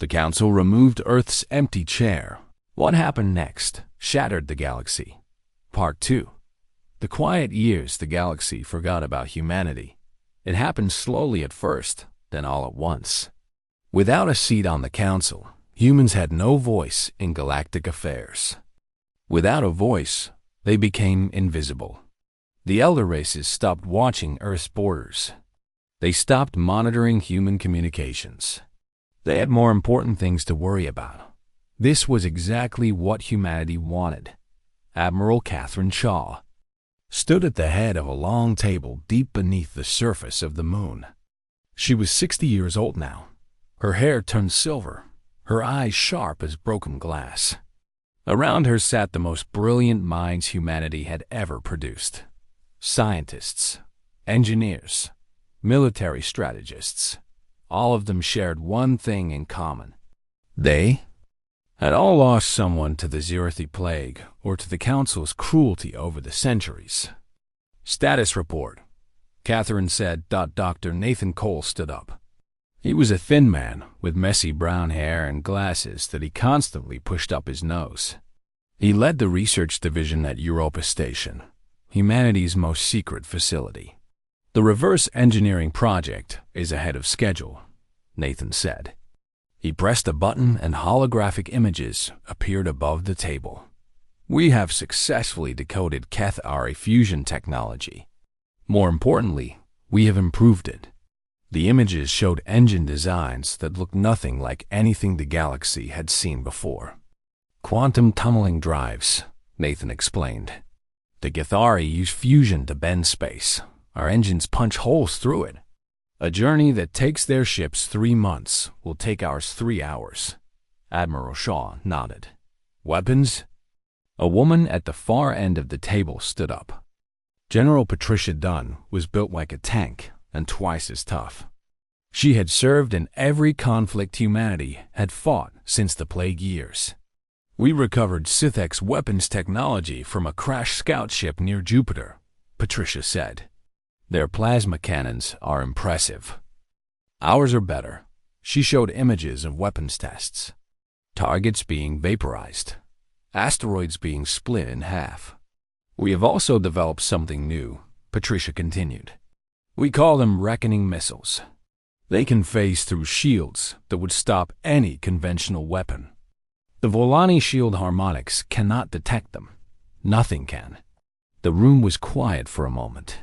The Council removed Earth's empty chair. What happened next shattered the galaxy. Part 2. The quiet years the galaxy forgot about humanity. It happened slowly at first, then all at once. Without a seat on the Council, humans had no voice in galactic affairs. Without a voice, they became invisible. The elder races stopped watching Earth's borders. They stopped monitoring human communications. They had more important things to worry about. This was exactly what humanity wanted. Admiral Catherine Shaw stood at the head of a long table deep beneath the surface of the moon. She was 60 years old now. Her hair turned silver, her eyes sharp as broken glass. Around her sat the most brilliant minds humanity had ever produced. Scientists, engineers, military strategists. All of them shared one thing in common. They had all lost someone to the Zirithi Plague or to the Council's cruelty over the centuries. Status report, Catherine said. Dr. Nathan Cole stood up. He was a thin man with messy brown hair and glasses that he constantly pushed up his nose. He led the research division at Europa Station, humanity's most secret facility. The reverse engineering project is ahead of schedule, Nathan said. He pressed a button and holographic images appeared above the table. We have successfully decoded Cathari fusion technology. More importantly, we have improved it. The images showed engine designs that looked nothing like anything the galaxy had seen before. Quantum tunneling drives, Nathan explained. The Cathari use fusion to bend space. Our engines punch holes through it. A journey that takes their ships 3 months will take ours 3 hours. Admiral Shaw nodded. Weapons? A woman at the far end of the table stood up. General Patricia Dunn was built like a tank and twice as tough. She had served in every conflict humanity had fought since the Plague years. We recovered Sithek's weapons technology from a crashed scout ship near Jupiter, Patricia said. Their plasma cannons are impressive. Ours are better. She showed images of weapons tests. Targets being vaporized. Asteroids being split in half. We have also developed something new, Patricia continued. We call them reckoning missiles. They can phase through shields that would stop any conventional weapon. The Volani shield harmonics cannot detect them. Nothing can. The room was quiet for a moment.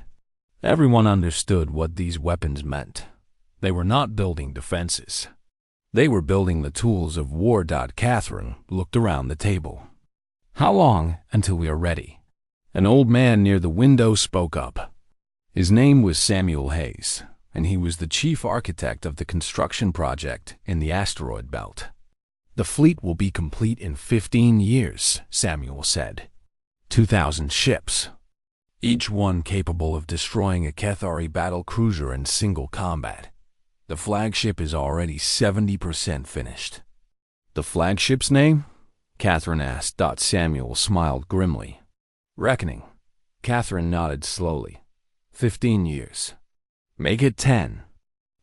Everyone understood what these weapons meant. They were not building defenses. They were building the tools of war. Catherine looked around the table. How long until we are ready? An old man near the window spoke up. His name was Samuel Hayes, and he was the chief architect of the construction project in the asteroid belt. The fleet will be complete in 15 years, Samuel said. 2,000 ships. Each one capable of destroying a Cathari battle cruiser in single combat. The flagship is already 70% finished. The flagship's name? Catherine asked. Samuel smiled grimly. Reckoning. Catherine nodded slowly. 15 years. Make it 10.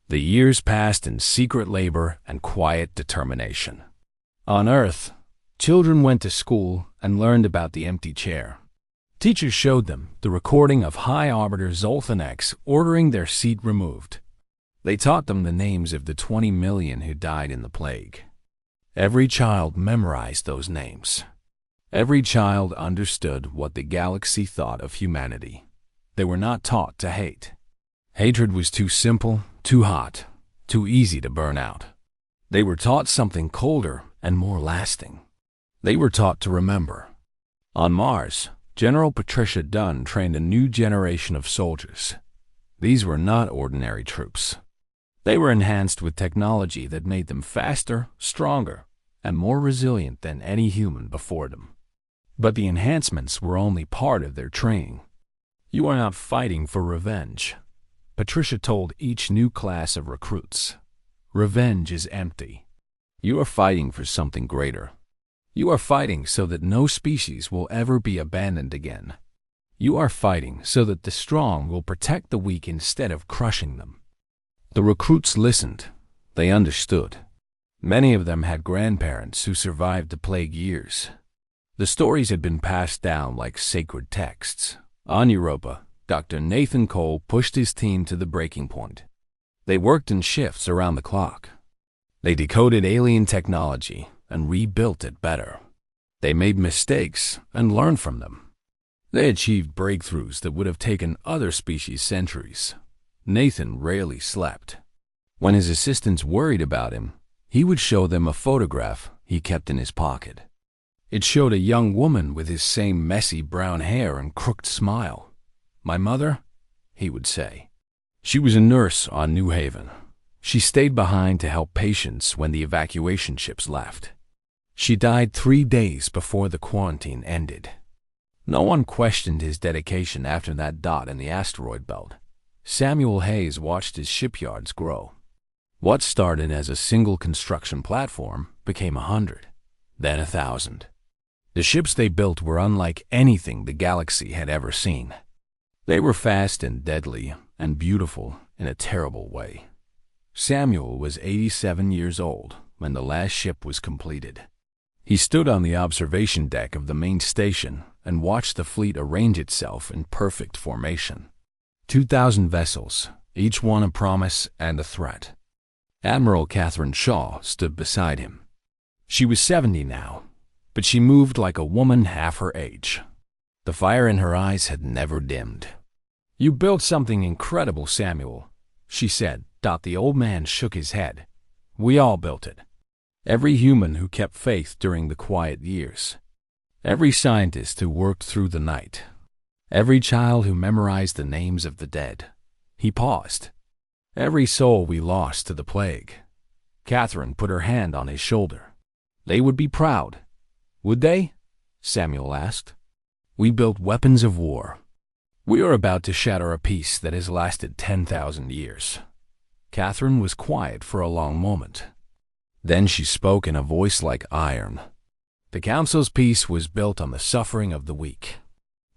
The years passed in secret labor and quiet determination. On Earth, children went to school and learned about the empty chair. Teachers showed them the recording of High Arbiter Zolthan X ordering their seat removed. They taught them the names of the 20 million who died in the plague. Every child memorized those names. Every child understood what the galaxy thought of humanity. They were not taught to hate. Hatred was too simple, too hot, too easy to burn out. They were taught something colder and more lasting. They were taught to remember. On Mars, General Patricia Dunn trained a new generation of soldiers. These were not ordinary troops. They were enhanced with technology that made them faster, stronger, and more resilient than any human before them. But the enhancements were only part of their training. You are not fighting for revenge, Patricia told each new class of recruits. Revenge is empty. You are fighting for something greater. You are fighting so that no species will ever be abandoned again. You are fighting so that the strong will protect the weak instead of crushing them. The recruits listened. They understood. Many of them had grandparents who survived the plague years. The stories had been passed down like sacred texts. On Europa, Dr. Nathan Cole pushed his team to the breaking point. They worked in shifts around the clock. They decoded alien technology and rebuilt it better. They made mistakes and learned from them. They achieved breakthroughs that would have taken other species centuries. Nathan rarely slept. When his assistants worried about him, he would show them a photograph he kept in his pocket. It showed a young woman with his same messy brown hair and crooked smile. "My mother?" he would say. She was a nurse on New Haven. She stayed behind to help patients when the evacuation ships left. She died 3 days before the quarantine ended. No one questioned his dedication after that dot in the asteroid belt. Samuel Hayes watched his shipyards grow. What started as a single construction platform became 100, then 1,000. The ships they built were unlike anything the galaxy had ever seen. They were fast and deadly and beautiful in a terrible way. Samuel was 87 years old when the last ship was completed. He stood on the observation deck of the main station and watched the fleet arrange itself in perfect formation. 2,000 vessels, each one a promise and a threat. Admiral Catherine Shaw stood beside him. She was 70 now, but she moved like a woman half her age. The fire in her eyes had never dimmed. "You built something incredible, Samuel," she said. The old man shook his head. "We all built it. Every human who kept faith during the quiet years. Every scientist who worked through the night. Every child who memorized the names of the dead." He paused. "Every soul we lost to the plague." Catherine put her hand on his shoulder. "They would be proud, would they?" Samuel asked. "We built weapons of war. We are about to shatter a peace that has lasted 10,000 years. Catherine was quiet for a long moment. Then she spoke in a voice like iron. "The Council's peace was built on the suffering of the weak.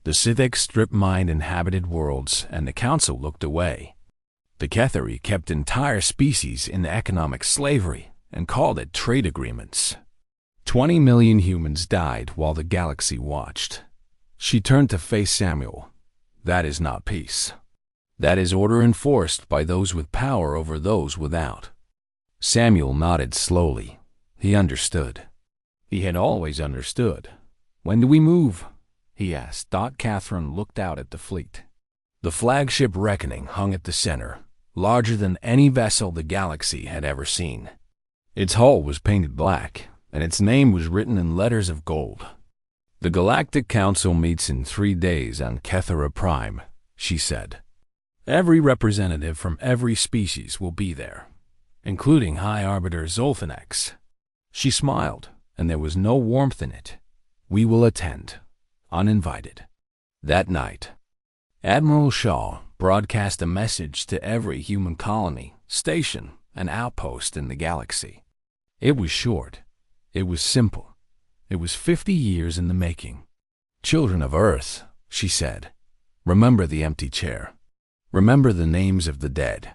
The Scythic strip-mined inhabited worlds, and the Council looked away. The Ketheri kept entire species in economic slavery and called it trade agreements. 20 million humans died while the galaxy watched." She turned to face Samuel. "That is not peace. That is order enforced by those with power over those without." Samuel nodded slowly. He understood. He had always understood. "When do we move?" he asked. Catherine looked out at the fleet. The flagship Reckoning hung at the center, larger than any vessel the galaxy had ever seen. Its hull was painted black, and its name was written in letters of gold. "The Galactic Council meets in 3 days on Kethera Prime," she said. "Every representative from every species will be there, including High Arbiter Zolfanex." She smiled, and there was no warmth in it. "We will attend, uninvited." That night, Admiral Shaw broadcast a message to every human colony, station, and outpost in the galaxy. It was short. It was simple. It was 50 years in the making. "Children of Earth," she said, "remember the empty chair. Remember the names of the dead.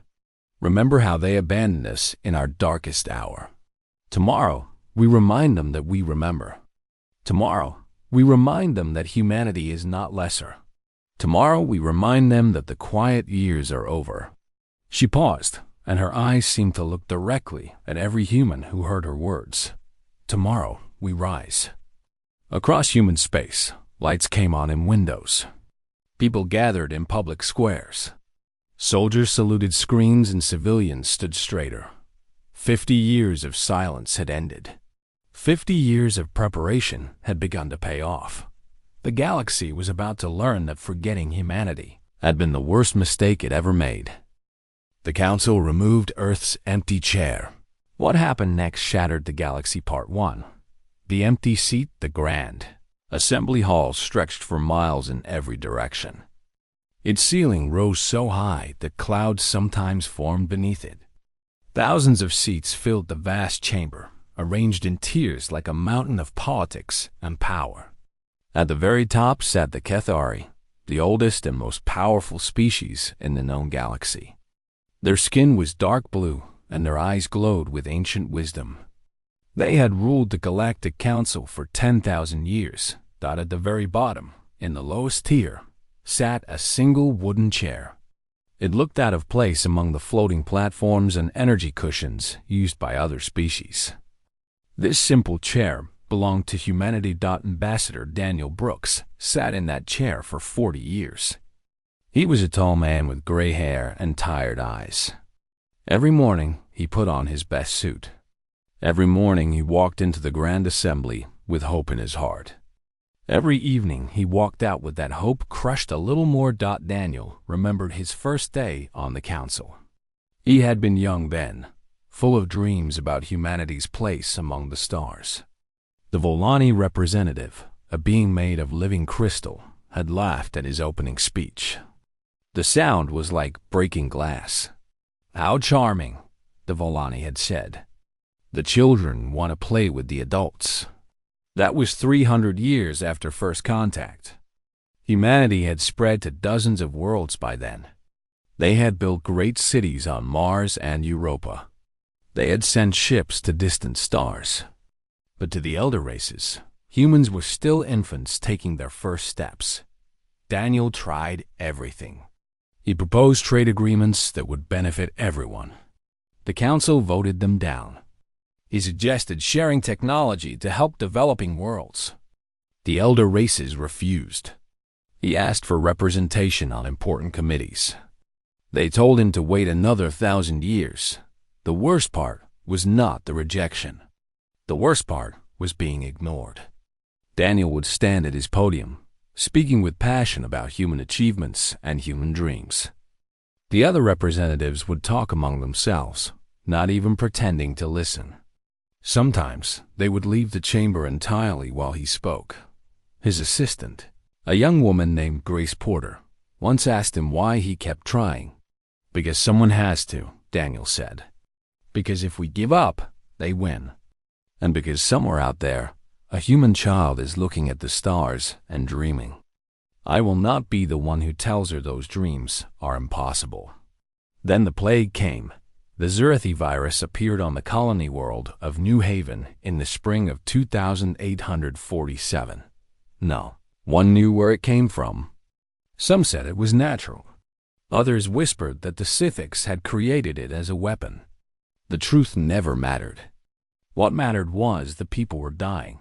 Remember how they abandoned us in our darkest hour. Tomorrow, we remind them that we remember. Tomorrow, we remind them that humanity is not lesser. Tomorrow, we remind them that the quiet years are over." She paused, and her eyes seemed to look directly at every human who heard her words. "Tomorrow, we rise." Across human space, lights came on in windows. People gathered in public squares. Soldiers saluted screens and civilians stood straighter. 50 years of silence had ended. 50 years of preparation had begun to pay off. The galaxy was about to learn that forgetting humanity had been the worst mistake it ever made. The Council removed Earth's empty chair. What happened next shattered the galaxy. Part 1. The empty seat, the grand assembly hall stretched for miles in every direction. Its ceiling rose so high that clouds sometimes formed beneath it. Thousands of seats filled the vast chamber, arranged in tiers like a mountain of politics and power. At the very top sat the Kethari, the oldest and most powerful species in the known galaxy. Their skin was dark blue, and their eyes glowed with ancient wisdom. They had ruled the Galactic Council for 10,000 years. At the very bottom, in the lowest tier, sat a single wooden chair. It looked out of place among the floating platforms and energy cushions used by other species. This simple chair belonged to humanity. Ambassador Daniel Brooks sat in that chair for 40 years. He was a tall man with gray hair and tired eyes. Every morning, he put on his best suit. Every morning, he walked into the Grand Assembly with hope in his heart. Every evening, he walked out with that hope crushed a little more. Daniel remembered his first day on the council. He had been young then, full of dreams about humanity's place among the stars. The Volani representative, a being made of living crystal, had laughed at his opening speech. The sound was like breaking glass. "How charming," the Volani had said. "The children want to play with the adults." That was 300 years after first contact. Humanity had spread to dozens of worlds by then. They had built great cities on Mars and Europa. They had sent ships to distant stars. But to the elder races, humans were still infants taking their first steps. Daniel tried everything. He proposed trade agreements that would benefit everyone. The council voted them down. He suggested sharing technology to help developing worlds. The elder races refused. He asked for representation on important committees. They told him to wait another 1,000 years. The worst part was not the rejection. The worst part was being ignored. Daniel would stand at his podium, speaking with passion about human achievements and human dreams. The other representatives would talk among themselves, not even pretending to listen. Sometimes they would leave the chamber entirely while he spoke. His assistant, a young woman named Grace Porter, once asked him why he kept trying. "Because someone has to," Daniel said. "Because if we give up, they win. And because somewhere out there, a human child is looking at the stars and dreaming. I will not be the one who tells her those dreams are impossible." Then the plague came. The Zurithi virus appeared on the colony world of New Haven in the spring of 2847. No one knew where it came from. Some said it was natural. Others whispered that the Scythics had created it as a weapon. The truth never mattered. What mattered was the people were dying.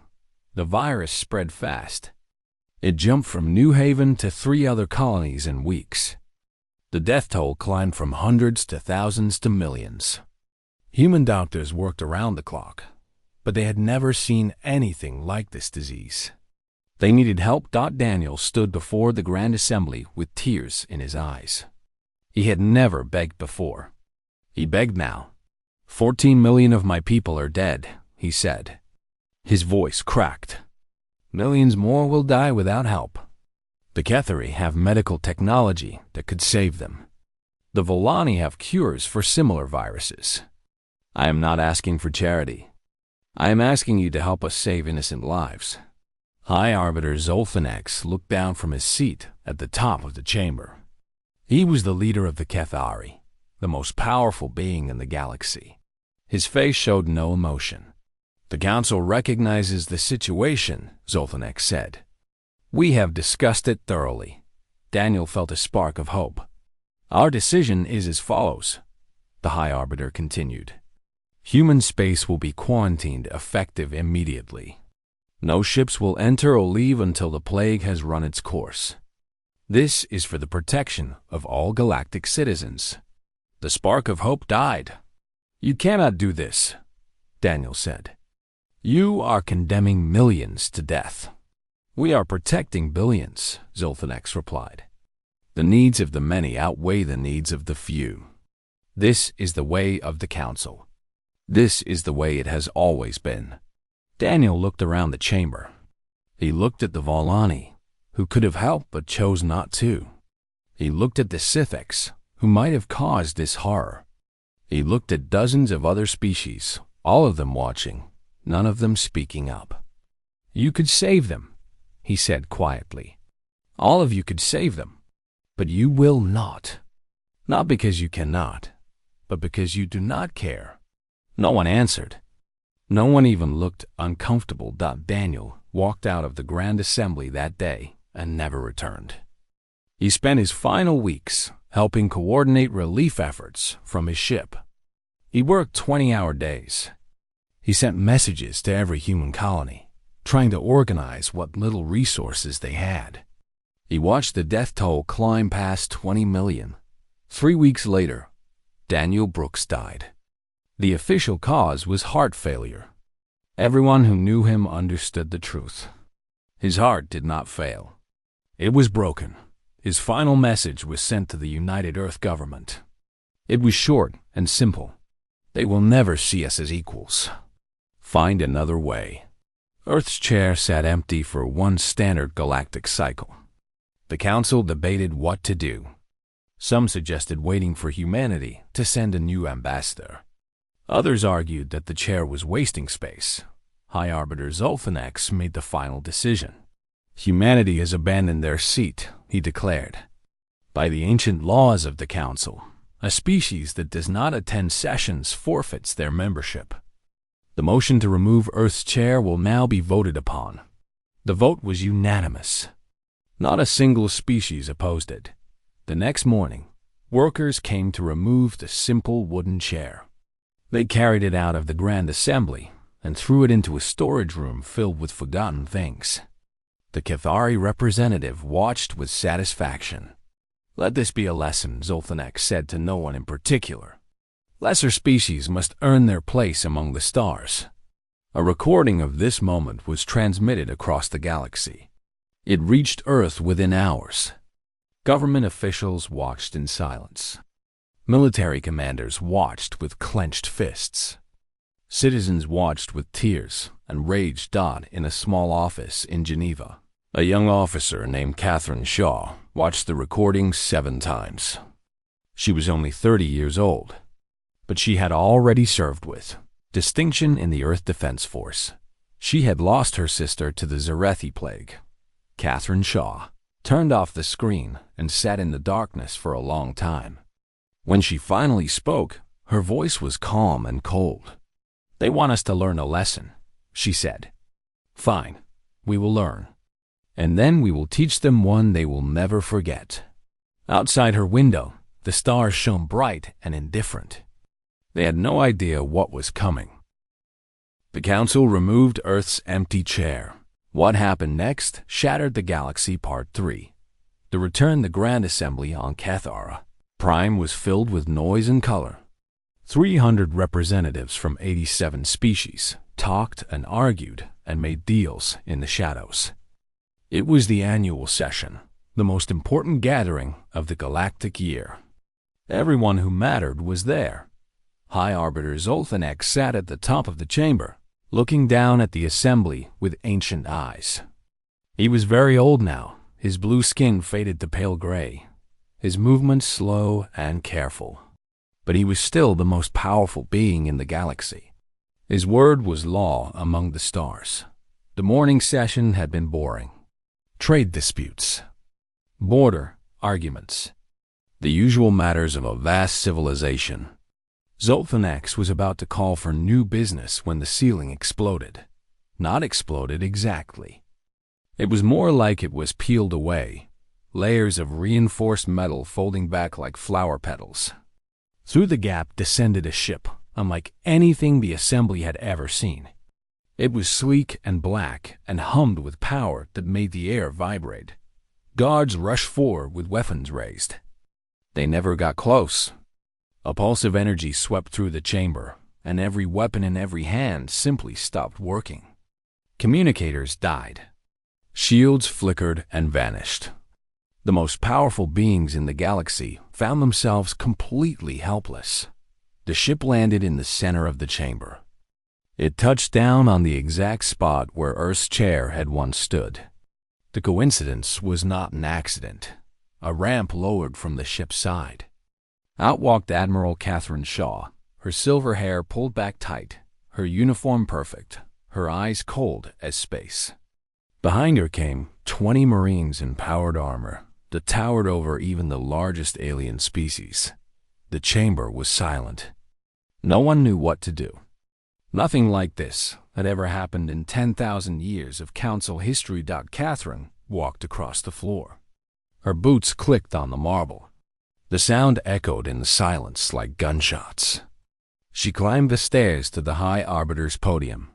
The virus spread fast. It jumped from New Haven to 3 other colonies in weeks. The death toll climbed from hundreds to thousands to millions. Human doctors worked around the clock, but they had never seen anything like this disease. They needed help. Daniel stood before the Grand Assembly with tears in his eyes. He had never begged before. He begged now. 14 million of my people are dead, he said. His voice cracked. Millions more will die without help. The Ketheri have medical technology that could save them. The Volani have cures for similar viruses. I am not asking for charity. I am asking you to help us save innocent lives. High Arbiter Zolfanex looked down from his seat at the top of the chamber. He was the leader of the Kethari, the most powerful being in the galaxy. His face showed no emotion. The Council recognizes the situation, Zolfanex said. We have discussed it thoroughly. Daniel felt a spark of hope. Our decision is as follows, the High Arbiter continued. Human space will be quarantined effective immediately. No ships will enter or leave until the plague has run its course. This is for the protection of all galactic citizens. The spark of hope died. You cannot do this, Daniel said. You are condemning millions to death. We are protecting billions, Zolfanex replied. The needs of the many outweigh the needs of the few. This is the way of the Council. This is the way it has always been. Daniel looked around the chamber. He looked at the Volani, who could have helped but chose not to. He looked at the Scythics, who might have caused this horror. He looked at dozens of other species, all of them watching, none of them speaking up. You could save them, he said quietly. All of you could save them, but you will not. Not because you cannot, but because you do not care. No one answered. No one even looked uncomfortable. Daniel walked out of the Grand Assembly that day and never returned. He spent his final weeks helping coordinate relief efforts from his ship. He worked 20-hour days. He sent messages to every human colony, trying to organize what little resources they had. He watched the death toll climb past 20 million. 3 weeks later, Daniel Brooks died. The official cause was heart failure. Everyone who knew him understood the truth. His heart did not fail. It was broken. His final message was sent to the United Earth government. It was short and simple. They will never see us as equals. Find another way. Earth's chair sat empty for one standard galactic cycle. The council debated what to do. Some suggested waiting for humanity to send a new ambassador. Others argued that the chair was wasting space. High Arbiter Zolphanex made the final decision. Humanity has abandoned their seat, he declared. By the ancient laws of the council, a species that does not attend sessions forfeits their membership. The motion to remove Earth's chair will now be voted upon. The vote was unanimous. Not a single species opposed it. The next morning, workers came to remove the simple wooden chair. They carried it out of the Grand Assembly and threw it into a storage room filled with forgotten things. The Cathari representative watched with satisfaction. Let this be a lesson, Zolphanex said to no one in particular. Lesser species must earn their place among the stars. A recording of this moment was transmitted across the galaxy. It reached Earth within hours. Government officials watched in silence. Military commanders watched with clenched fists. Citizens watched with tears and rage. In a small office in Geneva, a young officer named Catherine Shaw watched the recording 7 times. She was only 30 years old, but she had already served with distinction in the Earth Defense Force. She had lost her sister to the Zarethi plague. Catherine Shaw turned off the screen and sat in the darkness for a long time. When she finally spoke, her voice was calm and cold. They want us to learn a lesson, she said. Fine, we will learn. And then we will teach them one they will never forget. Outside her window, the stars shone bright and indifferent. They had no idea what was coming. The council removed Earth's empty chair. What happened next shattered the galaxy. Part 3. The return the Grand Assembly on Cathara Prime was filled with noise and color. 300 representatives from 87 species talked and argued and made deals in the shadows. It was the annual session, the most important gathering of the galactic year. Everyone who mattered was there. High Arbiter Zolphanex sat at the top of the chamber, looking down at the assembly with ancient eyes. He was very old now, his blue skin faded to pale gray, his movements slow and careful. But he was still the most powerful being in the galaxy. His word was law among the stars. The morning session had been boring. Trade disputes, border arguments, the usual matters of a vast civilization. Zolphanex was about to call for new business when the ceiling exploded. Not exploded exactly. It was more like it was peeled away, layers of reinforced metal folding back like flower petals. Through the gap descended a ship, unlike anything the assembly had ever seen. It was sleek and black and hummed with power that made the air vibrate. Guards rushed forward with weapons raised. They never got close. A pulse of energy swept through the chamber, and every weapon in every hand simply stopped working. Communicators died. Shields flickered and vanished. The most powerful beings in the galaxy found themselves completely helpless. The ship landed in the center of the chamber. It touched down on the exact spot where Earth's chair had once stood. The coincidence was not an accident. A ramp lowered from the ship's side. Out walked Admiral Catherine Shaw, her silver hair pulled back tight, her uniform perfect, her eyes cold as space. Behind her came 20 Marines in powered armor that towered over even the largest alien species. The chamber was silent. No one knew what to do. Nothing like this had ever happened in 10,000 years of council history. Catherine walked across the floor. Her boots clicked on the marble. The sound echoed in the silence like gunshots. She climbed the stairs to the High Arbiter's podium.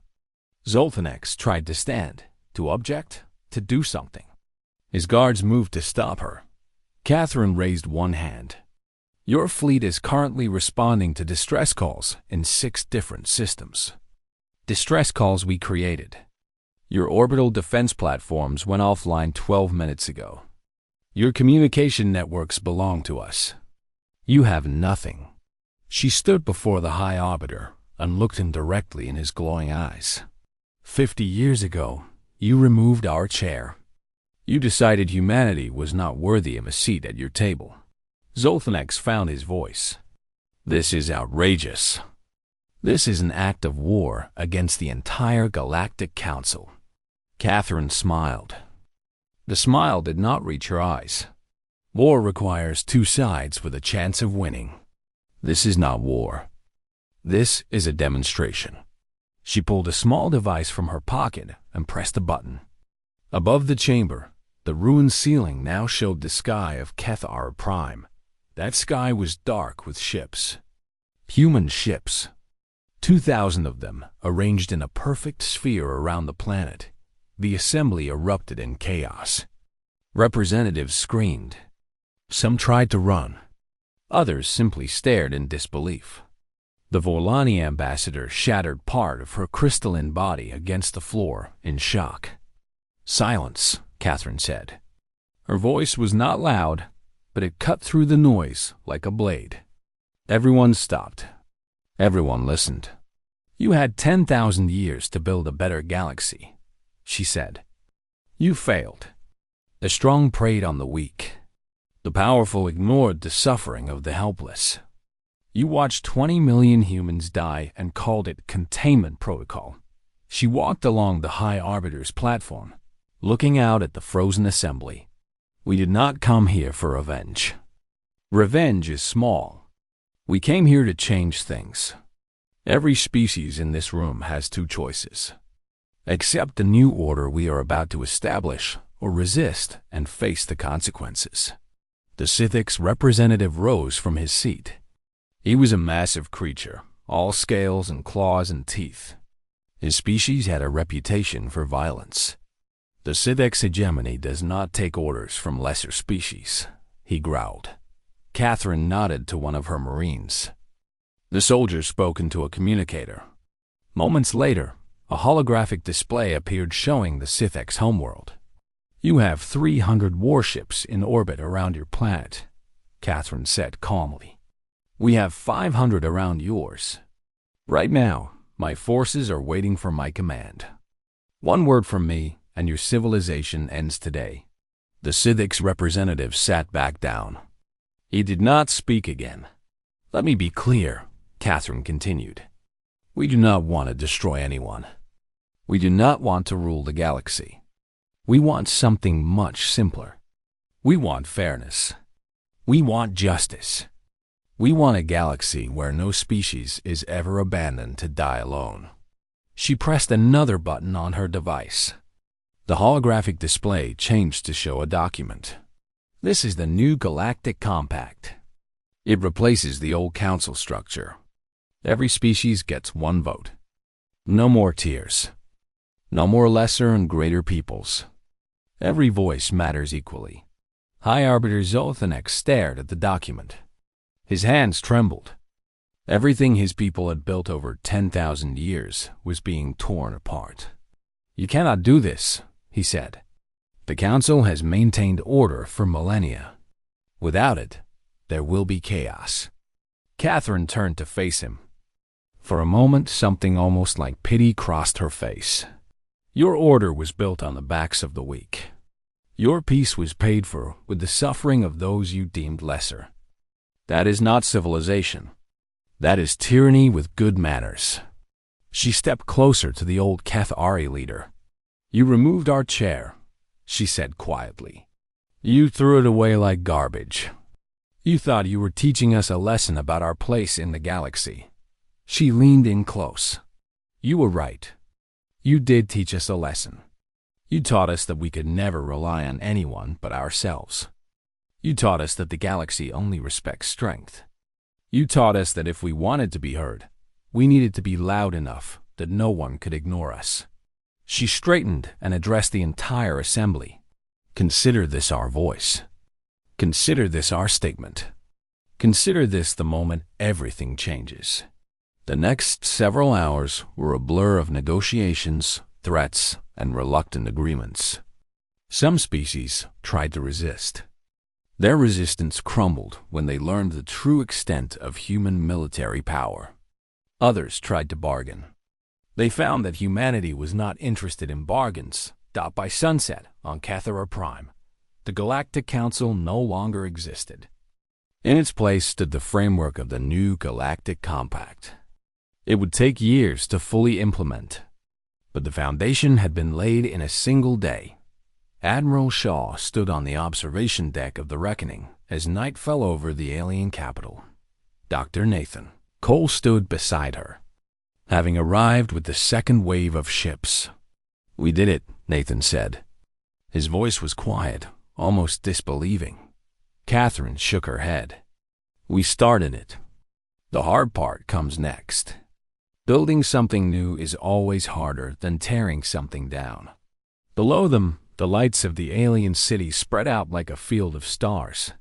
Zoltanex tried to stand, to object, to do something. His guards moved to stop her. Catherine raised one hand. Your fleet is currently responding to distress calls in 6 different systems. Distress calls we created. Your orbital defense platforms went offline 12 minutes ago. Your communication networks belong to us. You have nothing. She stood before the High Arbiter and looked him directly in his glowing eyes. 50 years ago, you removed our chair. You decided humanity was not worthy of a seat at your table. Zoltanex found his voice. This is outrageous. This is an act of war against the entire Galactic Council. Catherine smiled. The smile did not reach her eyes. War requires 2 sides with a chance of winning. This is not war. This is a demonstration. She pulled a small device from her pocket and pressed a button. Above the chamber, the ruined ceiling now showed the sky of Kethar Prime. That sky was dark with ships. Human ships. 2,000 of them, arranged in a perfect sphere around the planet. The assembly erupted in chaos. Representatives screamed. Some tried to run. Others simply stared in disbelief. The Volani ambassador shattered part of her crystalline body against the floor in shock. Silence, Catherine said. Her voice was not loud, but it cut through the noise like a blade. Everyone stopped. Everyone listened. You had 10,000 years to build a better galaxy, she said. You failed. The strong preyed on the weak. The powerful ignored the suffering of the helpless. You watched 20 million humans die and called it containment protocol. She walked along the High Arbiter's platform, looking out at the frozen assembly. We did not come here for revenge. Revenge is small. We came here to change things. Every species in this room has 2 choices. Accept the new order we are about to establish, or resist and face the consequences. The Sithic's representative rose from his seat. He was a massive creature, all scales and claws and teeth. His species had a reputation for violence. The Sithic's hegemony does not take orders from lesser species, he growled. Catherine nodded to one of her marines. The soldier spoke into a communicator. Moments later, a holographic display appeared showing the Sithic's homeworld. You have 300 warships in orbit around your planet, Catherine said calmly. We have 500 around yours. Right now, my forces are waiting for my command. One word from me, and your civilization ends today. The Sithic's representative sat back down. He did not speak again. Let me be clear, Catherine continued. We do not want to destroy anyone. We do not want to rule the galaxy. We want something much simpler. We want fairness. We want justice. We want a galaxy where no species is ever abandoned to die alone. She pressed another button on her device. The holographic display changed to show a document. This is the new Galactic Compact. It replaces the old council structure. Every species gets 1 vote. No more tiers. No more lesser and greater peoples. Every voice matters equally. High Arbiter Zoltanex stared at the document. His hands trembled. Everything his people had built over 10,000 years was being torn apart. You cannot do this, he said. The Council has maintained order for millennia. Without it, there will be chaos. Catherine turned to face him. For a moment, something almost like pity crossed her face. Your order was built on the backs of the weak. Your peace was paid for with the suffering of those you deemed lesser. That is not civilization. That is tyranny with good manners. She stepped closer to the old Kethari leader. You removed our chair, she said quietly. You threw it away like garbage. You thought you were teaching us a lesson about our place in the galaxy. She leaned in close. You were right. You did teach us a lesson. You taught us that we could never rely on anyone but ourselves. You taught us that the galaxy only respects strength. You taught us that if we wanted to be heard, we needed to be loud enough that no one could ignore us. She straightened and addressed the entire assembly. Consider this our voice. Consider this our statement. Consider this the moment everything changes. The next several hours were a blur of negotiations, threats, and reluctant agreements. Some species tried to resist. Their resistance crumbled when they learned the true extent of human military power. Others tried to bargain. They found that humanity was not interested in bargains. By sunset on Cathara Prime, the Galactic Council no longer existed. In its place stood the framework of the new Galactic Compact. It would take years to fully implement, but the foundation had been laid in a single day. Admiral Shaw stood on the observation deck of the Reckoning as night fell over the alien capital. Dr. Nathan Cole stood beside her, having arrived with the second wave of ships. "We did it," Nathan said. His voice was quiet, almost disbelieving. Catherine shook her head. "We started it. The hard part comes next. Building something new is always harder than tearing something down." Below them, the lights of the alien city spread out like a field of stars.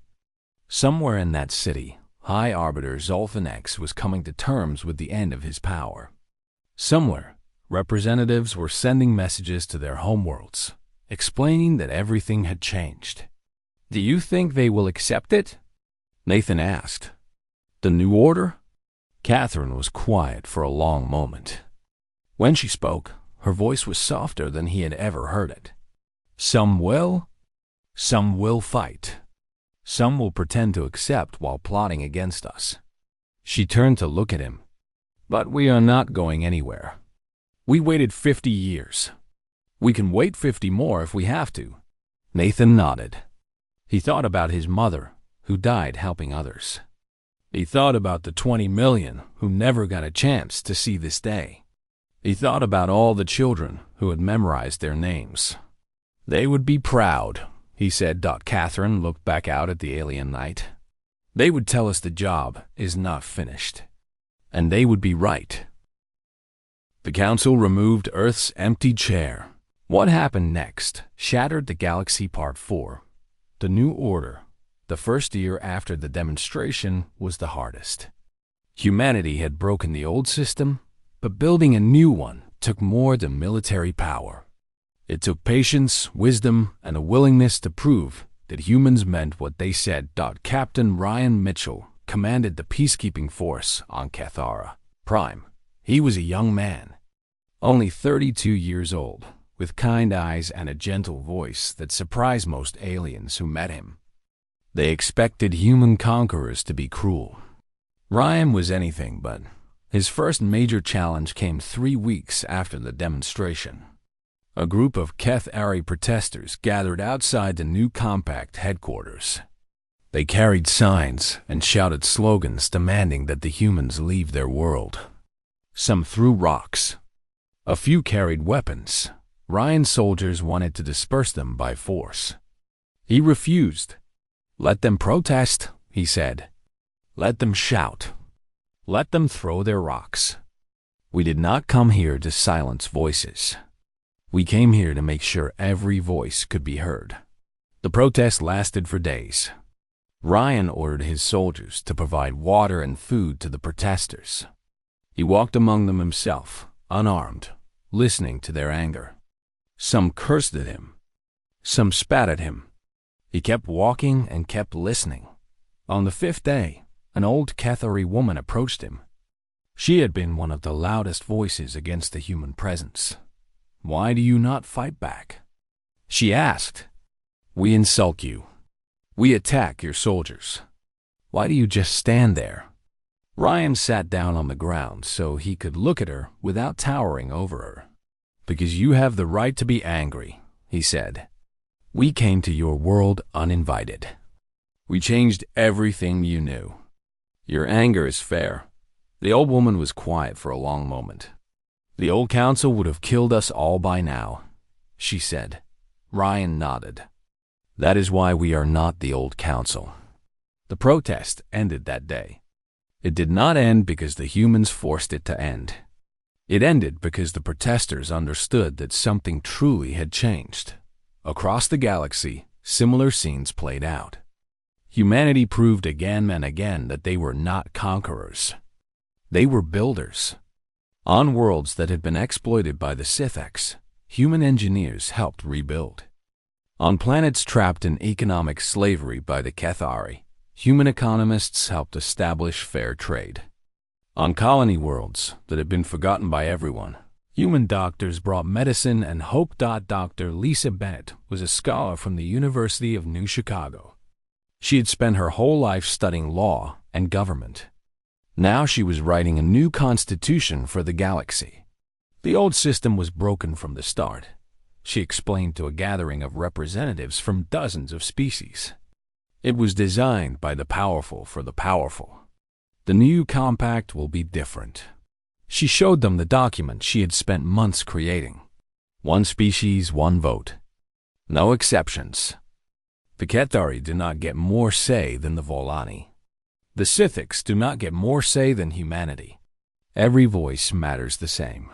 Somewhere in that city, High Arbiter Zolfin X was coming to terms with the end of his power. Somewhere, representatives were sending messages to their homeworlds, explaining that everything had changed. "Do you think they will accept it?" Nathan asked. "The new order?" Catherine was quiet for a long moment. When she spoke, her voice was softer than he had ever heard it. "Some will. Some will fight. Some will pretend to accept while plotting against us." She turned to look at him. "But we are not going anywhere. We waited 50 years. We can wait 50 more if we have to." Nathan nodded. He thought about his mother, who died helping others. He thought about the 20 million who never got a chance to see this day. He thought about all the children who had memorized their names. "They would be proud," he said. Catherine looked back out at the alien night. "They would tell us the job is not finished. And they would be right." The Council removed Earth's empty chair. What happened next shattered the galaxy. Part 4. The New Order. The first year after the demonstration was the hardest. Humanity had broken the old system, but building a new one took more than military power. It took patience, wisdom, and a willingness to prove that humans meant what they said. Captain Ryan Mitchell commanded the peacekeeping force on Cathara Prime. He was a young man, only 32 years old, with kind eyes and a gentle voice that surprised most aliens who met him. They expected human conquerors to be cruel. Ryan was anything but. His first major challenge came 3 weeks after the demonstration. A group of Keth-Ari protesters gathered outside the new compact headquarters. They carried signs and shouted slogans demanding that the humans leave their world. Some threw rocks. A few carried weapons. Ryan's soldiers wanted to disperse them by force. He refused. "Let them protest," he said. "Let them shout. Let them throw their rocks. We did not come here to silence voices. We came here to make sure every voice could be heard." The protest lasted for days. Ryan ordered his soldiers to provide water and food to the protesters. He walked among them himself, unarmed, listening to their anger. Some cursed at him. Some spat at him. He kept walking and kept listening. On the 5th day, an old Cathari woman approached him. She had been one of the loudest voices against the human presence. "Why do you not fight back?" she asked. "We insult you. We attack your soldiers. Why do you just stand there?" Ryan sat down on the ground so he could look at her without towering over her. "Because you have the right to be angry," he said. "We came to your world uninvited. We changed everything you knew. Your anger is fair." The old woman was quiet for a long moment. The old council would have killed us all by now, she said. Ryan nodded. That is why we are not the old council. The protest ended that day. It did not end because the humans forced it to end. It ended because the protesters understood that something truly had changed. Across the galaxy, similar scenes played out. Humanity proved again and again that they were not conquerors. They were builders. On worlds that had been exploited by the Sithx, human engineers helped rebuild. On planets trapped in economic slavery by the Cathari, human economists helped establish fair trade. On colony worlds that had been forgotten by everyone, human doctors brought medicine and hope. Dr. Lisa Bennett was a scholar from the University of New Chicago. She had spent her whole life studying law and government. Now she was writing a new constitution for the galaxy. The old system was broken from the start, she explained to a gathering of representatives from dozens of species. It was designed by the powerful for the powerful. The new compact will be different. She showed them the document she had spent months creating. One species, one vote. No exceptions. The Cathari do not get more say than the Volani. The Sithx do not get more say than humanity. Every voice matters the same.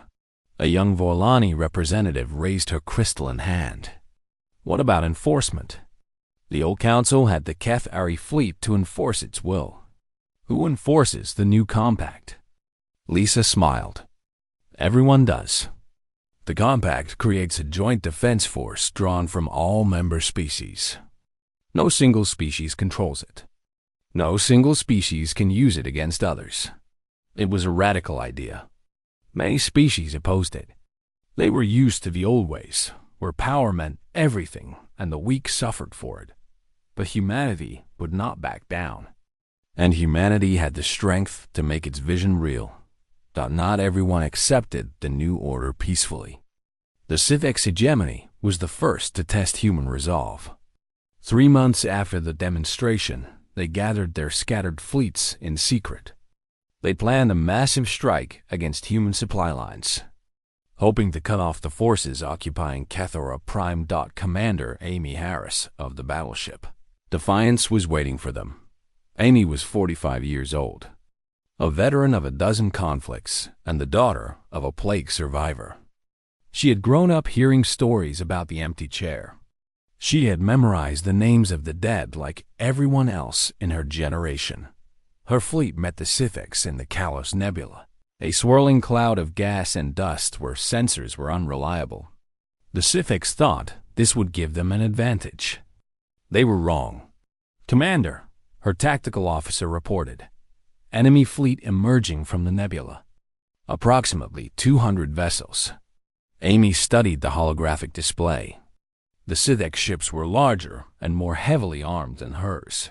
A young Volani representative raised her crystalline hand. What about enforcement? The old council had the Cathari fleet to enforce its will. Who enforces the new compact? Lisa smiled. Everyone does. The compact creates a joint defense force drawn from all member species. No single species controls it. No single species can use it against others. It was a radical idea. Many species opposed it. They were used to the old ways, where power meant everything and the weak suffered for it. But humanity would not back down. And humanity had the strength to make its vision real. Not everyone accepted the new order peacefully. The Sithx hegemony was the first to test human resolve. 3 months after the demonstration, they gathered their scattered fleets in secret. They planned a massive strike against human supply lines, hoping to cut off the forces occupying Cathora Prime. Commander Amy Harris of the battleship Defiance was waiting for them. Amy was 45 years old, a veteran of a dozen conflicts and the daughter of a plague survivor. She had grown up hearing stories about the empty chair. She had memorized the names of the dead like everyone else in her generation. Her fleet met the Sithx in the Kalos Nebula, a swirling cloud of gas and dust where sensors were unreliable. The Sithx thought this would give them an advantage. They were wrong. Commander, her tactical officer reported, enemy fleet emerging from the nebula. Approximately 200 vessels. Amy studied the holographic display. The Sithx ships were larger and more heavily armed than hers.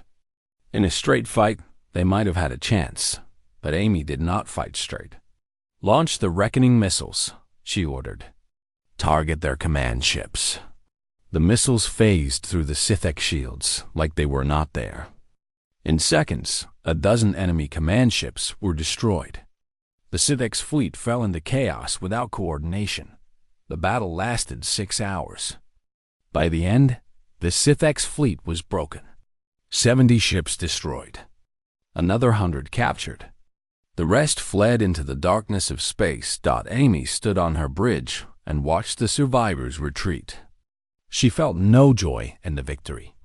In a straight fight, they might have had a chance, but Amy did not fight straight. Launch the reckoning missiles, she ordered. Target their command ships. The missiles phased through the Sithx shields like they were not there. In seconds, a dozen enemy command ships were destroyed. The Sithx fleet fell into chaos without coordination. The battle lasted 6 hours. By the end, the Sithx fleet was broken. 70 ships destroyed. Another 100 captured. The rest fled into the darkness of space. Amy stood on her bridge and watched the survivors retreat. She felt no joy in the victory,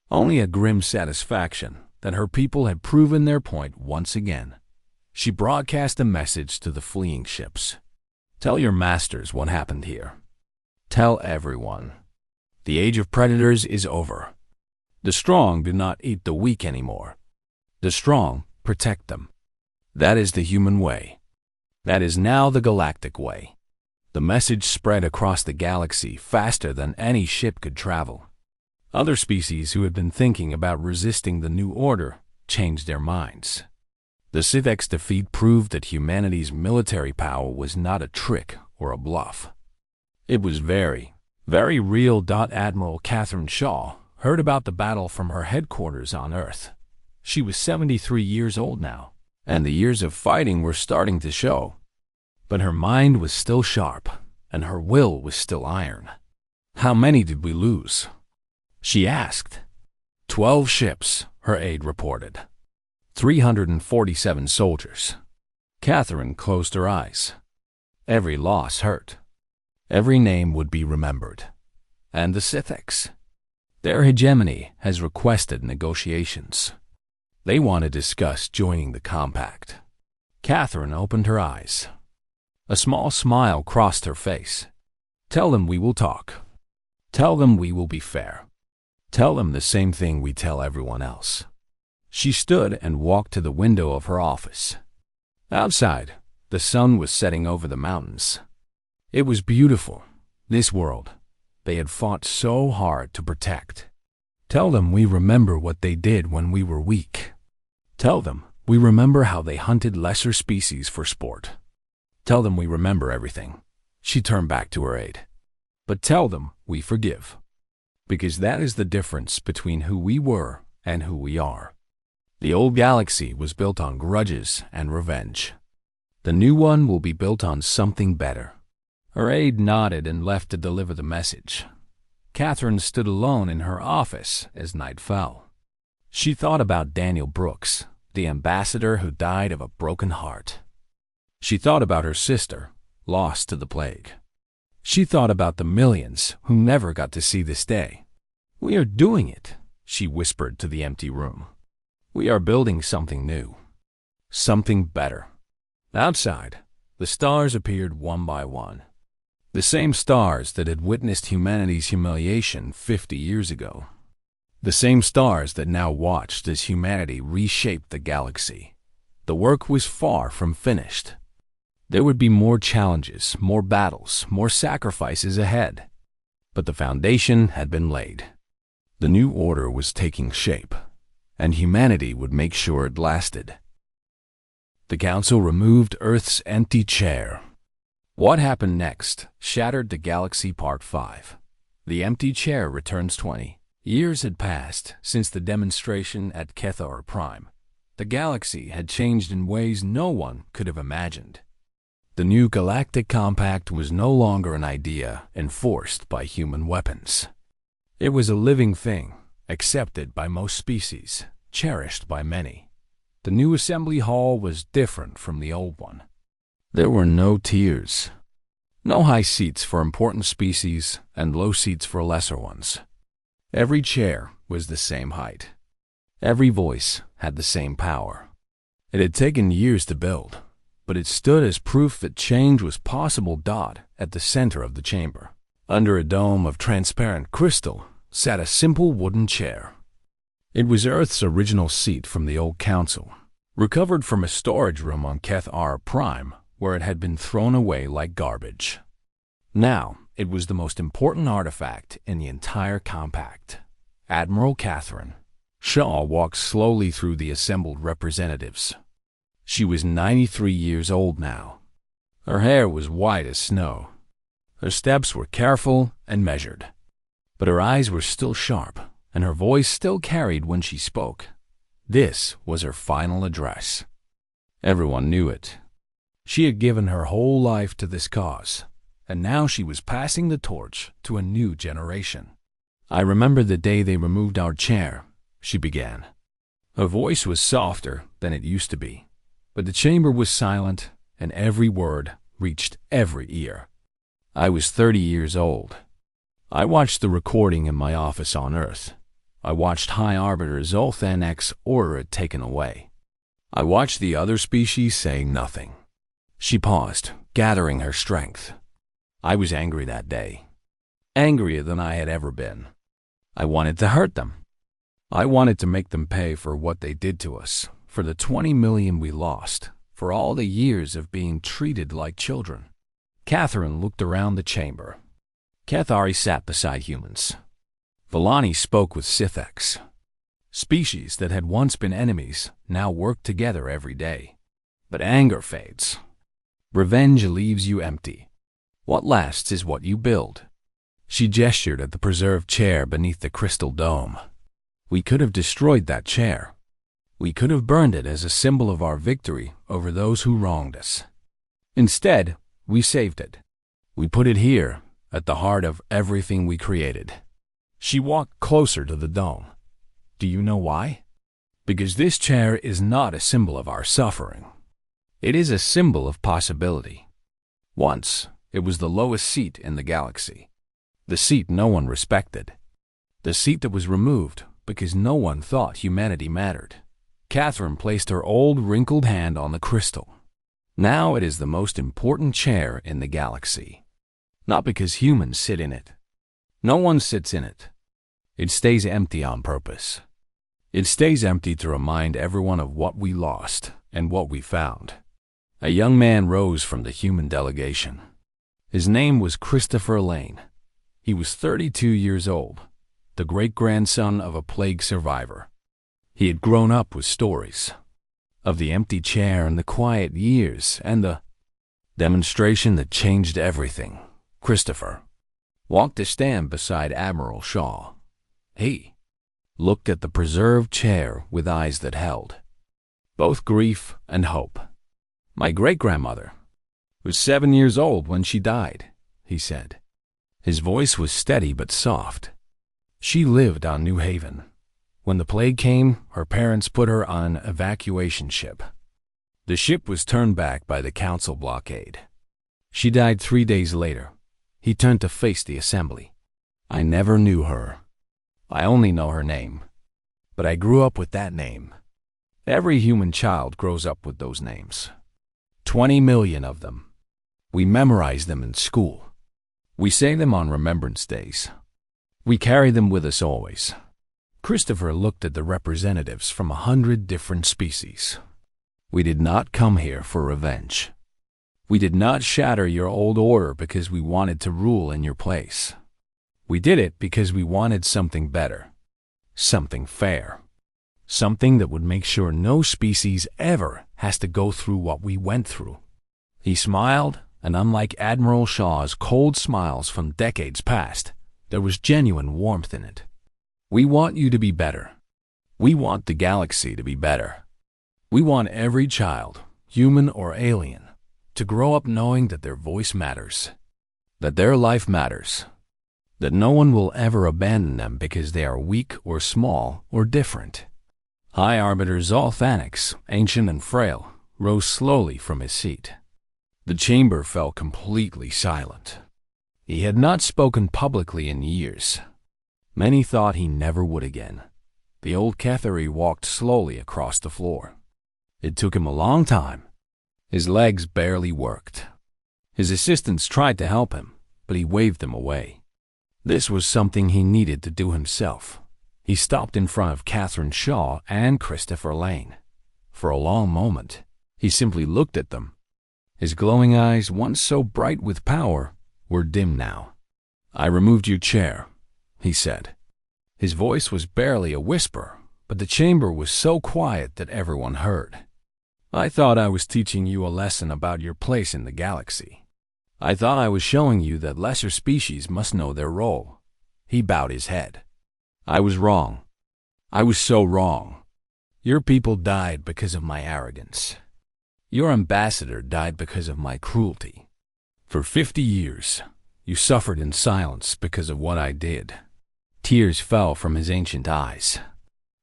only a grim satisfaction that her people had proven their point once again. She broadcast a message to the fleeing ships. Tell your masters what happened here. Tell everyone. The age of predators is over. The strong do not eat the weak anymore. The strong protect them. That is the human way. That is now the galactic way. The message spread across the galaxy faster than any ship could travel. Other species who had been thinking about resisting the new order changed their minds. The Sithx defeat proved that humanity's military power was not a trick or a bluff. It was very real. Admiral Catherine Shaw heard about the battle from her headquarters on Earth. She was 73 years old now, and the years of fighting were starting to show. But her mind was still sharp, and her will was still iron. "How many did we lose?" she asked. 12 ships, her aide reported. 347 soldiers. Catherine closed her eyes. Every loss hurt. Every name would be remembered. And the Scythics? Their hegemony has requested negotiations. They want to discuss joining the compact. Catherine opened her eyes. A small smile crossed her face. "Tell them we will talk. Tell them we will be fair. Tell them the same thing we tell everyone else." She stood and walked to the window of her office. Outside, the sun was setting over the mountains. It was beautiful, this world they had fought so hard to protect. "Tell them we remember what they did when we were weak. Tell them we remember how they hunted lesser species for sport. Tell them we remember everything." She turned back to her aide. "But tell them we forgive. Because that is the difference between who we were and who we are. The old galaxy was built on grudges and revenge. The new one will be built on something better." Her aide nodded and left to deliver the message. Catherine stood alone in her office as night fell. She thought about Daniel Brooks, the ambassador who died of a broken heart. She thought about her sister, lost to the plague. She thought about the millions who never got to see this day. "We are doing it," she whispered to the empty room. "We are building something new. Something better." Outside, the stars appeared one by one. The same stars that had witnessed humanity's humiliation 50 years ago. The same stars that now watched as humanity reshaped the galaxy. The work was far from finished. There would be more challenges, more battles, more sacrifices ahead. But the foundation had been laid. The new order was taking shape, and humanity would make sure it lasted. The Council removed Earth's empty chair. What happened next shattered the galaxy Part 5. The empty chair returns 20. Years had passed since the demonstration at Kethar Prime. The galaxy had changed in ways no one could have imagined. The new Galactic Compact was no longer an idea enforced by human weapons. It was a living thing, accepted by most species, cherished by many. The new assembly hall was different from the old one. There were no tiers, no high seats for important species and low seats for lesser ones. Every chair was the same height. Every voice had the same power. It had taken years to build, but it stood as proof that change was possible. At the center of the chamber, under a dome of transparent crystal, sat a simple wooden chair. It was Earth's original seat from the old council, recovered from a storage room on Kethar Prime, where it had been thrown away like garbage. Now, it was the most important artifact in the entire compact. Admiral Catherine Shaw walked slowly through the assembled representatives. She was 93 years old now. Her hair was white as snow. Her steps were careful and measured. But her eyes were still sharp, and her voice still carried when she spoke. This was her final address. Everyone knew it. She had given her whole life to this cause, and now she was passing the torch to a new generation. "I remember the day they removed our chair," she began. Her voice was softer than it used to be, but the chamber was silent, and every word reached every ear. "I was 30 years old. I watched the recording in my office on Earth. I watched High Arbiter Zolthan X order it taken away. I watched the other species saying nothing." She paused, gathering her strength. "I was angry that day. Angrier than I had ever been. I wanted to hurt them. I wanted to make them pay for what they did to us, for the 20 million we lost, for all the years of being treated like children." Catherine looked around the chamber. Kethari sat beside humans. Villani spoke with Scythics. Species that had once been enemies now worked together every day. But anger fades. Revenge leaves you empty. What lasts is what you build. She gestured at the preserved chair beneath the crystal dome. We could have destroyed that chair. We could have burned it as a symbol of our victory over those who wronged us. Instead, we saved it. We put it here, at the heart of everything we created. She walked closer to the dome. Do you know why? Because this chair is not a symbol of our suffering. It is a symbol of possibility. Once, it was the lowest seat in the galaxy. The seat no one respected. The seat that was removed because no one thought humanity mattered. Catherine placed her old, wrinkled hand on the crystal. Now it is the most important chair in the galaxy. Not because humans sit in it. No one sits in it. It stays empty on purpose. It stays empty to remind everyone of what we lost and what we found. A young man rose from the human delegation. His name was Christopher Lane. He was 32 years old, the great-grandson of a plague survivor. He had grown up with stories of the empty chair and the quiet years and the demonstration that changed everything. Christopher walked to stand beside Admiral Shaw. He looked at the preserved chair with eyes that held both grief and hope. My great-grandmother was 7 years old when she died, he said. His voice was steady but soft. She lived on New Haven. When the plague came, her parents put her on an evacuation ship. The ship was turned back by the council blockade. She died 3 days later. He turned to face the assembly. I never knew her. I only know her name. But I grew up with that name. Every human child grows up with those names. 20 million of them. We memorize them in school. We say them on Remembrance Days. We carry them with us always. Christopher looked at the representatives from 100 different species. We did not come here for revenge. We did not shatter your old order because we wanted to rule in your place. We did it because we wanted something better, something fair, something that would make sure no species ever has to go through what we went through. He smiled, and unlike Admiral Shaw's cold smiles from decades past, there was genuine warmth in it. We want you to be better. We want the galaxy to be better. We want every child, human or alien, to grow up knowing that their voice matters, that their life matters, that no one will ever abandon them because they are weak or small or different. High Arbiter Zolthanix, ancient and frail, rose slowly from his seat. The chamber fell completely silent. He had not spoken publicly in years. Many thought he never would again. The old Cathari walked slowly across the floor. It took him a long time. His legs barely worked. His assistants tried to help him, but he waved them away. This was something he needed to do himself. He stopped in front of Catherine Shaw and Christopher Lane. For a long moment, he simply looked at them. His glowing eyes, once so bright with power, were dim now. I removed your chair, he said. His voice was barely a whisper, but the chamber was so quiet that everyone heard. I thought I was teaching you a lesson about your place in the galaxy. I thought I was showing you that lesser species must know their role. He bowed his head. I was wrong. I was so wrong. Your people died because of my arrogance. Your ambassador died because of my cruelty. For 50 years, you suffered in silence because of what I did. Tears fell from his ancient eyes.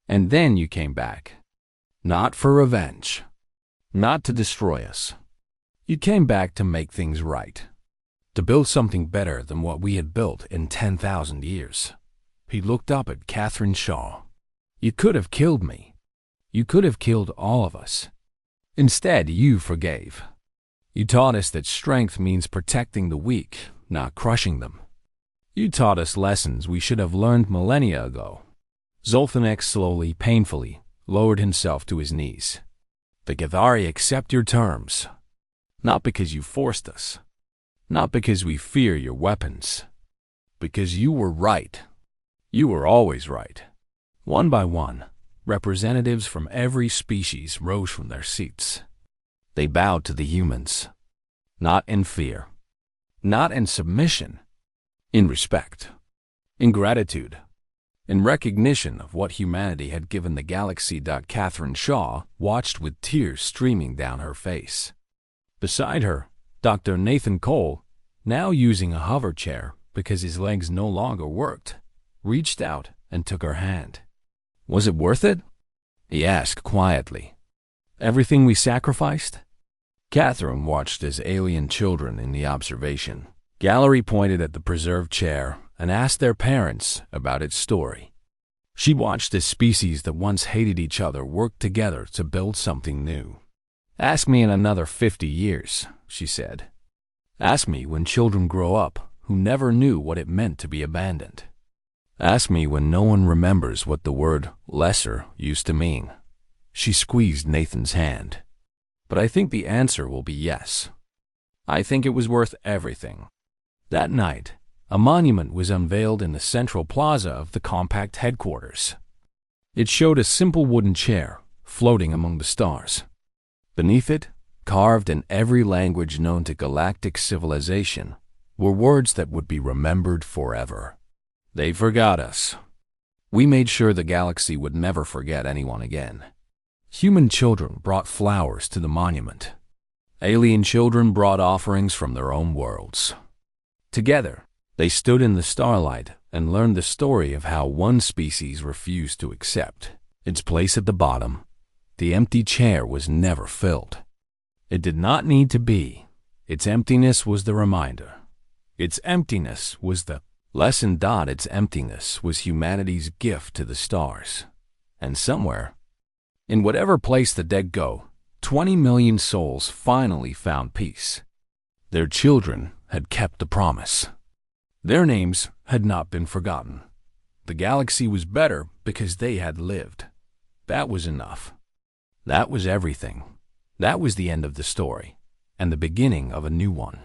And then you came back. Not for revenge. Not to destroy us. You came back to make things right. To build something better than what we had built in 10,000 years. He looked up at Catherine Shaw. You could have killed me. You could have killed all of us. Instead, you forgave. You taught us that strength means protecting the weak, not crushing them. You taught us lessons we should have learned millennia ago. Zolthanix slowly, painfully, lowered himself to his knees. The Cathari accept your terms. Not because you forced us. Not because we fear your weapons. Because you were right. You were always right. One by one, representatives from every species rose from their seats. They bowed to the humans. Not in fear. Not in submission. In respect. In gratitude. In recognition of what humanity had given the galaxy. Catherine Shaw watched with tears streaming down her face. Beside her, Dr. Nathan Cole, now using a hover chair because his legs no longer worked, reached out and took her hand. "Was it worth it?" he asked quietly. "Everything we sacrificed?" Catherine watched as alien children in the observation gallery pointed at the preserved chair and asked their parents about its story. She watched as species that once hated each other work together to build something new. "Ask me in another 50 years, she said. "Ask me when children grow up who never knew what it meant to be abandoned. Ask me when no one remembers what the word lesser used to mean." She squeezed Nathan's hand. "But I think the answer will be yes. I think it was worth everything." That night, a monument was unveiled in the central plaza of the compact headquarters. It showed a simple wooden chair floating among the stars. Beneath it, carved in every language known to galactic civilization, were words that would be remembered forever. "They forgot us. We made sure the galaxy would never forget anyone again." Human children brought flowers to the monument. Alien children brought offerings from their own worlds. Together, they stood in the starlight and learned the story of how one species refused to accept its place at the bottom. The empty chair was never filled. It did not need to be. Its emptiness was the reminder. Its emptiness was the lesson. Its emptiness was humanity's gift to the stars. And somewhere, in whatever place the dead go, 20 million souls finally found peace. Their children had kept the promise. Their names had not been forgotten. The galaxy was better because they had lived. That was enough. That was everything. That was the end of the story, and the beginning of a new one.